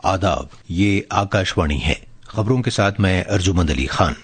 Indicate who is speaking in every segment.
Speaker 1: आदाब, ये आकाशवाणी है। खबरों के साथ मैं अर्जुमंद अली खान।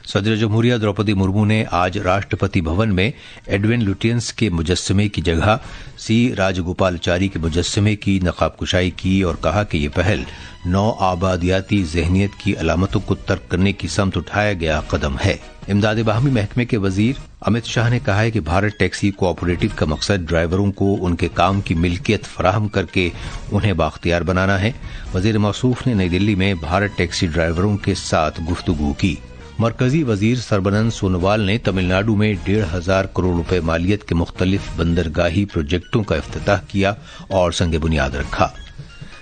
Speaker 1: सदर जमहूरिया द्रौपदी मुर्मू ने आज राष्ट्रपति भवन में एडविन लुटियंस के मुजस्समे की जगह सी राजगोपालाचारी के मुजस्समे की नकाबकुशाई की और कहा कि ये पहल नौ आबादियाती ज़हनियत की अलामतों को तर्क करने की समत उठाया गया कदम है। इमदाद बाहमी महकमे के वजीर अमित शाह ने कहा है कि भारत टैक्सी कोऑपरेटिव का मकसद ड्राइवरों को उनके काम की मिल्कियत फराहम करके उन्हें बाख्तियार बनाना है। वजीर मौसूफ ने नई दिल्ली में भारत टैक्सी ड्राइवरों के साथ गुफ्तगू की। मरकजी वजीर सरबानंद सोनोवाल ने तमिलनाडु में 1,500 करोड़ रुपए मालियत के मुख्तलिफ बंदरगाही प्रोजेक्टों का इफ्तिताह किया और संग बुनियाद रखा।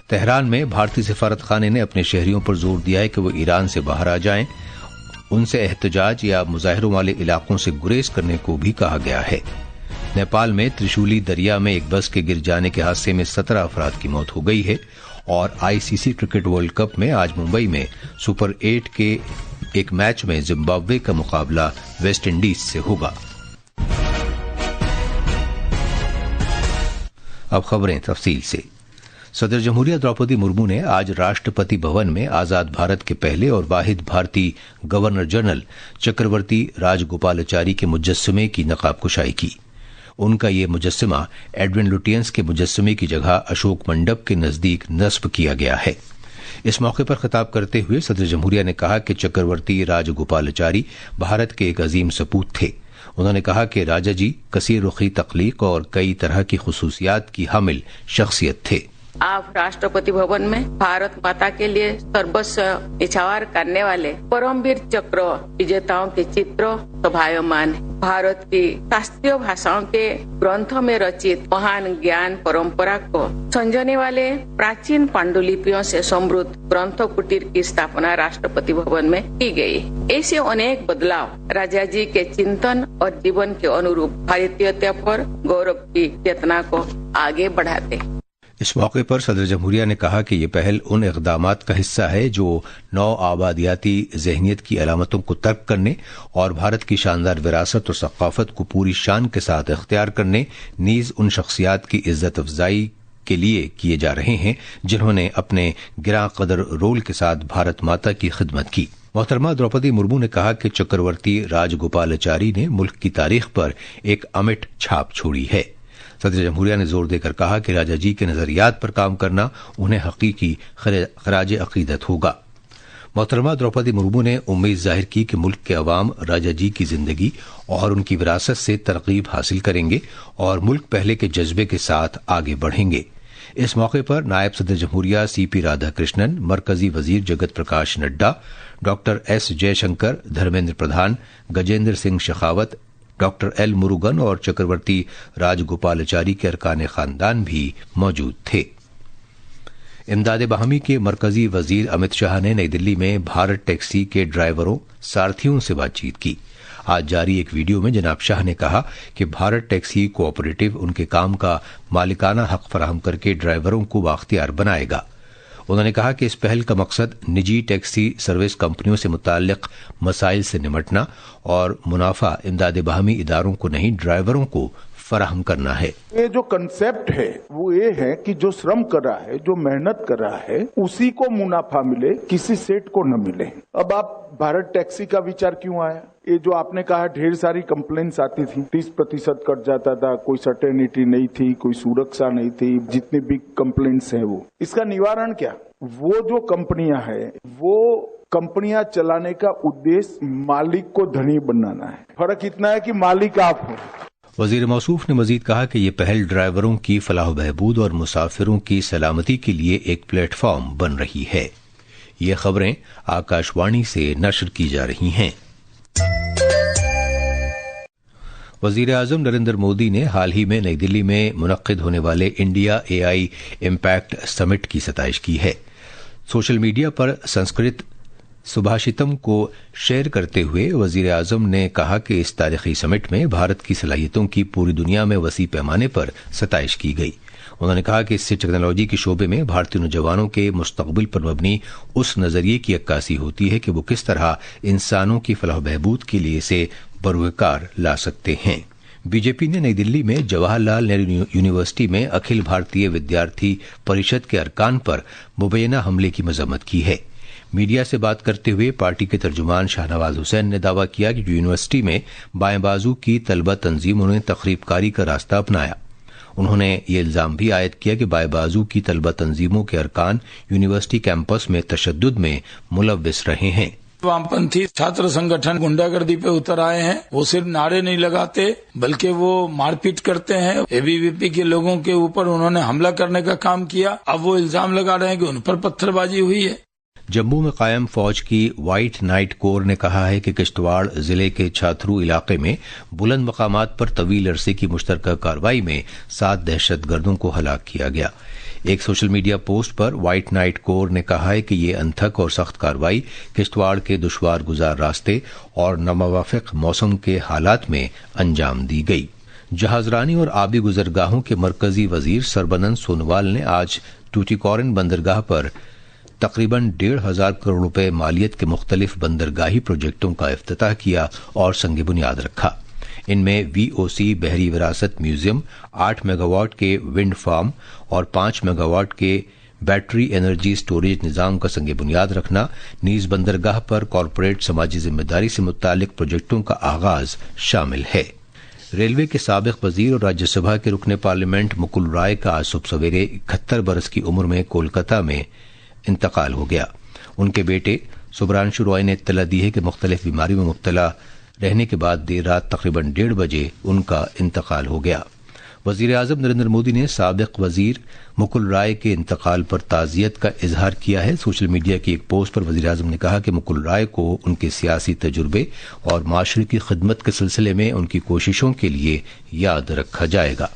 Speaker 1: तेहरान में भारतीय सिफारत खाने ने अपने शहरियों पर जोर दिया है कि वो ईरान से बाहर आ जाएं। उनसे एहतजाज या मुजाहरों वाले इलाकों से गुरेज करने को भी कहा गया है। नेपाल में त्रिशूली दरिया में एक बस के गिर जाने के हादसे में 17 अफराद की मौत हो गई है। और आईसीसी क्रिकेट वर्ल्ड कप में आज मुंबई में सुपर 8 के एक मैच में जिम्बाब्वे का मुकाबला वेस्ट इंडीज से होगा। अब खबरें तफसील से। सदर जमहूरिया द्रौपदी मुर्मू ने आज राष्ट्रपति भवन में आजाद भारत के पहले और वाहिद भारतीय गवर्नर जनरल चक्रवर्ती राजगोपालाचारी के मुजस्समे की नकाबकुशाई की। उनका ये मुजस्समा एडविन लुटियंस के मुजस्समे की जगह अशोक मंडप के नजदीक नस्ब किया गया है। इस मौके पर खिताब करते हुए सदर जमहूरिया ने कहा कि चक्रवर्ती राजगोपालाचारी भारत के एक अजीम सपूत थे। उन्होंने कहा कि राजा जी कसीर रुखी तख्लीक और कई तरह की खुसूसियात की हामिल शख्सियत थे।
Speaker 2: आप राष्ट्रपति भवन में भारत माता के लिए सर्वस्व निछावर करने वाले परमवीर चक्र विजेताओं के चित्र शोभायमान। भारत की शास्त्रीय भाषाओं के ग्रंथों में रचित महान ज्ञान परंपरा को संजोने वाले प्राचीन पांडुलिपियों से समृद्ध ग्रंथ कुटीर की स्थापना राष्ट्रपति भवन में की गई। ऐसे अनेक बदलाव राजा जी के चिंतन और जीवन के अनुरूप भारतीयता पर गौरव की चेतना को आगे बढ़ाते।
Speaker 1: इस मौके पर सदर जमहूरिया ने कहा कि ये पहल उन इक़दामात का हिस्सा है जो नौ आबादियाती ज़हनियत की अलामतों को तर्क करने और भारत की शानदार विरासत और सक़ाफ़त को पूरी शान के साथ इख्तियार करने, नीज़ उन शख्सियात की इज्जत अफजाई के लिए किए जा रहे हैं जिन्होंने अपने गिरां कदर रोल के साथ भारत माता की खिदमत की। मोहतरमा द्रौपदी मुर्मू ने कहा कि चक्रवर्ती राजगोपालाचारी ने मुल्क की तारीख पर एक अमिट छाप छोड़ी है। सदर जमहूरिया ने जोर देकर कहा कि राजा जी के नजरियात पर काम करना उन्हें हकीकी खराज अकीदत होगा। मोहतरमा द्रौपदी मुर्मू ने उम्मीद जाहिर की कि मुल्क के अवाम राजा जी की जिंदगी और उनकी विरासत से तरकीब हासिल करेंगे और मुल्क पहले के जज्बे के साथ आगे बढ़ेंगे। इस मौके पर नायब सदर जमहूरिया सीपी राधाकृष्णन, मरकजी वजीर Jagat Prakash Nadda, doctor S Jaishankar, Dharmendra Pradhan, Gajendra Singh Shekhawat, doctor L Murugan और चक्रवर्ती राजगोपालाचारी के अरकान खानदान भी मौजूद थे। इमदाद बाहमी के मरकजी वजीर अमित शाह ने नई दिल्ली में भारत टैक्सी के ड्राइवरों सारथियों से बातचीत की। आज जारी एक वीडियो में जनाब शाह ने कहा कि भारत टैक्सी कोऑपरेटिव उनके काम का मालिकाना हक फराहम करके ड्राइवरों को बाख्तियार बनाएगा। उन्होंने कहा कि इस पहल का मकसद निजी टैक्सी सर्विस कंपनियों से मुताल्लिक मसाइल से निमटना और मुनाफा इमदाद बाहमी इदारों को नहीं, ड्राइवरों को फराहम करना है।
Speaker 3: ये जो कंसेप्ट है वो ये है कि जो श्रम कर रहा है, जो मेहनत कर रहा है, उसी को मुनाफा मिले, किसी सेठ को न मिले। अब आप भारत टैक्सी का विचार क्यों आया? ये जो आपने कहा ढेर सारी कंप्लेंट्स आती थी, 30% कट जाता था, कोई सर्टेनिटी नहीं थी, कोई सुरक्षा नहीं थी, जितनी भी कंप्लेंट्स हैं वो, इसका निवारण क्या? वो जो कंपनियां हैं वो कंपनियां चलाने का उद्देश्य मालिक को धनी बनाना है। फर्क इतना है कि मालिक आप हो।
Speaker 1: वजीर मौसूफ ने मजीद कहा कि ये पहल ड्राइवरों की फलाह बहबूद और मुसाफिरों की सलामती के लिए एक प्लेटफॉर्म बन रही है। ये खबरें आकाशवाणी से नशर की जा रही हैं। वजीर आजम नरेंद्र मोदी ने हाल ही में नई दिल्ली में मुनक्किद होने वाले इंडिया एआई इम्पैक्ट समिट की सताइश की है। सोशल मीडिया पर संस्कृत सुभाषितम को शेयर करते हुए वजीर आजम ने कहा कि इस तारीखी समिट में भारत की सलाहियतों की पूरी दुनिया में वसी पैमाने पर सताइश की गई। उन्होंने कहा कि इससे टेक्नोलॉजी के शोबे में भारतीय नौजवानों के मुस्तकबिल पर मबनी उस नजरिए की अक्कासी होती है कि वो किस तरह इंसानों की फलाह बहबूद के लिए इसे बरूकार ला सकते हैं। बीजेपी ने नई दिल्ली में जवाहरलाल नेहरू यूनिवर्सिटी में अखिल भारतीय विद्यार्थी परिषद के अरकान पर मुबैना हमले की मजम्मत की है। मीडिया से बात करते हुए पार्टी के तर्जुमान शाहनवाज हुसैन ने दावा किया कि यूनिवर्सिटी में बाएं बाजू की तलबा तंजीमों ने तखरीबकारी का रास्ता अपनाया। उन्होंने ये इल्जाम भी आयद किया कि बाएं बाजू की तलबा तंजीमों के अरकान यूनिवर्सिटी कैंपस में तशद्दुद में मुलव्विस रहे हैं।
Speaker 4: वामपंथी छात्र संगठन गुंडागर्दी पे उतर आए हैं। वो सिर्फ नारे नहीं लगाते बल्कि वो मारपीट करते हैं। एबीवीपी के लोगों के ऊपर उन्होंने हमला करने का काम किया। अब वो इल्जाम लगा रहे हैं कि उन पर पत्थरबाजी हुई है।
Speaker 1: जम्मू में कायम फौज की व्हाइट नाइट कोर ने कहा है कि किश्तवाड़ जिले के छाथरू इलाके में बुलंद मकामात पर तवील अरसे की मुश्तरका कार्रवाई में 7 दहशतगर्दों को हलाक किया गया। एक सोशल मीडिया पोस्ट पर व्हाइट नाइट कोर ने कहा है कि ये अनथक और सख्त कार्रवाई किश्तवाड़ के दुश्वार गुजार रास्ते और नामुवाफिक मौसम के हालात में अंजाम दी गई। जहाजरानी और आबी गुजरगाहों के मरकजी वजीर सरबनंद सोनोवाल ने आज टूटीकोरिन बंदरगाह पर तकरीबन 1,500 करोड़ रुपए मालियत के मुख्तलिफ बंदरगाही प्रोजेक्टों का इफ्तिताह किया और संग बुनियाद रखा। इनमें वीओसी बहरी विरासत म्यूजियम, 8 मेगावाट के विंड फार्म और 5 मेगावाट के बैटरी एनर्जी स्टोरेज निजाम का संग बुनियाद रखना, नीज बंदरगाह पर कॉरपोरेट समाजी जिम्मेदारी से मुतालिक प्रोजेक्टों का आगाज शामिल है। रेलवे के साबिक वजीर और राज्यसभा के रुकने पार्लियामेंट मुकुल राय का आज सुबह सवेरे 71 बरस की उम्र में कोलकाता में इंतकाल हो गया। उनके बेटे सुब्रांशु रॉय ने इत्तला दी है कि मुख्तलिफ बीमारी में मुब्तला रहने के बाद देर रात तकरीबन 1:30 बजे उनका इंतकाल हो गया। वजीर आजम नरेंद्र मोदी ने साबिक वजीर मुकुल राय के इंतकाल पर ताज़ियत का इजहार किया है। सोशल मीडिया की एक पोस्ट पर वजीर आजम ने कहा कि मुकुल राय को उनके सियासी तजुर्बे और माशरे की खिदमत के सिलसिले में उनकी कोशिशों के लिए याद रखा जाएगा।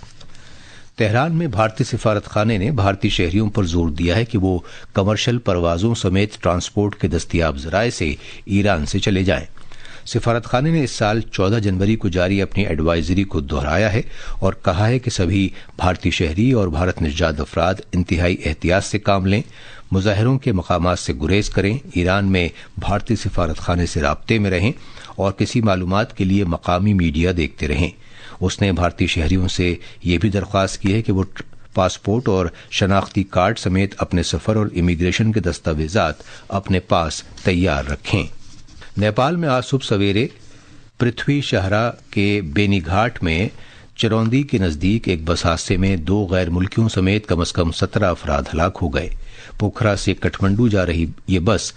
Speaker 1: तेहरान में भारतीय सिफारतखाने ने भारतीय शहरियों पर जोर दिया है कि वो कमर्शियल परवाजों समेत ट्रांसपोर्ट के दस्तियाब जराए से ईरान से चले जाएं। सिफारतखाने ने इस साल 14 जनवरी को जारी अपनी एडवाइजरी को दोहराया है और कहा है कि सभी भारतीय शहरी और भारत निर्जात अफराद इंतहाई एहतियात से काम लें, मुजाहिरों के मकामात से गुरेज करें, ईरान में भारतीय सिफारतखाने से राब्ते में रहें और किसी मालूमात के लिए मकामी मीडिया देखते रहें। उसने भारतीय शहरियों से यह भी दरख्वास्त की है कि वो पासपोर्ट और शनाख्ती कार्ड समेत अपने सफर और इमिग्रेशन के दस्तावेजात अपने पास तैयार रखें। नेपाल में आज सुबह सवेरे पृथ्वी शहरा के बेनीघाट में चरौंदी के नजदीक एक बस हादसे में 2 गैर मुल्कियों समेत कम से कम 17 अफराद हलाक हो गए। पोखरा से काठमांडू जा रही ये बस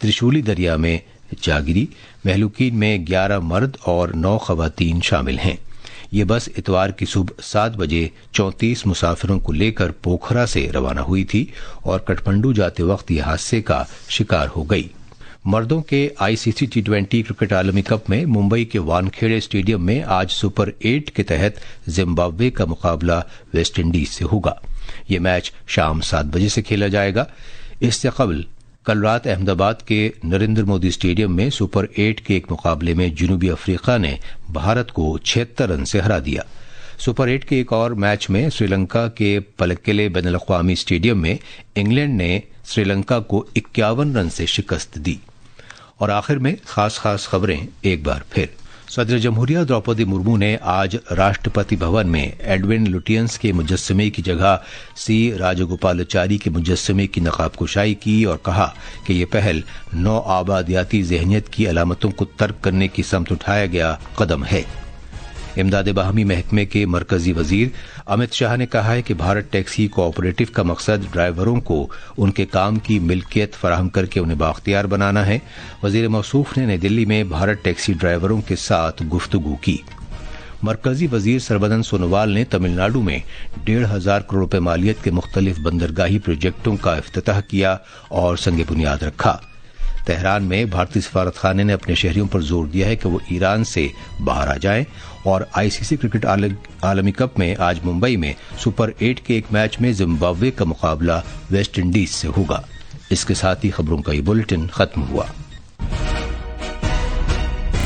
Speaker 1: त्रिशूली दरिया में जा गिरी। महलूकीन में 11 मर्द और 9 खवातीन शामिल हैं। ये बस इतवार की सुबह 7 बजे 34 मुसाफिरों को लेकर पोखरा से रवाना हुई थी और काठमांडू जाते वक्त यह हादसे का शिकार हो गई। मर्दों के आईसीसी T20 क्रिकेट आलमी कप में मुंबई के वानखेड़े स्टेडियम में आज सुपर 8 के तहत जिम्बाब्वे का मुकाबला वेस्ट इंडीज से होगा। ये मैच शाम 7 बजे से खेला जाएगा। इससे कबल कल रात अहमदाबाद के नरेंद्र मोदी स्टेडियम में सुपर 8 के एक मुकाबले में जनूबी अफ्रीका ने भारत को 76 रन से हरा दिया। सुपर 8 के एक और मैच में श्रीलंका के पलक्केले बैनुल-अक़वामी स्टेडियम में इंग्लैंड ने श्रीलंका को 51 रन से शिकस्त दी। और आखिर में खास खबरें एक बार फिर। सदर जमहूरिया द्रौपदी मुर्मू ने आज राष्ट्रपति भवन में एडविन लुटियंस के मुजस्समे की जगह सी राजगोपालाचारी के मुजस्समे की नकाबकुशाई की और कहा कि ये पहल नौ आबादियाती ज़हनियत की अलामतों को तर्क करने की समत उठाया गया कदम है। इमदाद बाहमी महकमे के मरकजी वजीर अमित शाह ने कहा है कि भारत टैक्सी कोऑपरेटिव का मकसद ड्राइवरों को उनके काम की मिल्कियत फराहम करके उन्हें बाख्तियार बनाना है। वजीर मौसूफ ने नई दिल्ली में भारत टैक्सी ड्राइवरों के साथ गुफ्तगू की। मरकजी वजीर सरबनंद सोनोवाल ने तमिलनाडु में 1,500 करोड़ रुपए मालियत के मुख्तलिफ बंदरगाही प्रोजेक्टों का इफ्तिताह किया और संग बुनियाद रखा। तेहरान में भारतीय सिफारतखाने ने अपने शहरियों पर जोर दिया है कि वो ईरान से बाहर आ जाएं और आईसीसी क्रिकेट आलमी कप में आज मुंबई में सुपर 8 के एक मैच में जिम्बाब्वे का मुकाबला वेस्ट इंडीज से होगा। इसके साथ ही खबरों का ये बुलेटिन खत्म हुआ।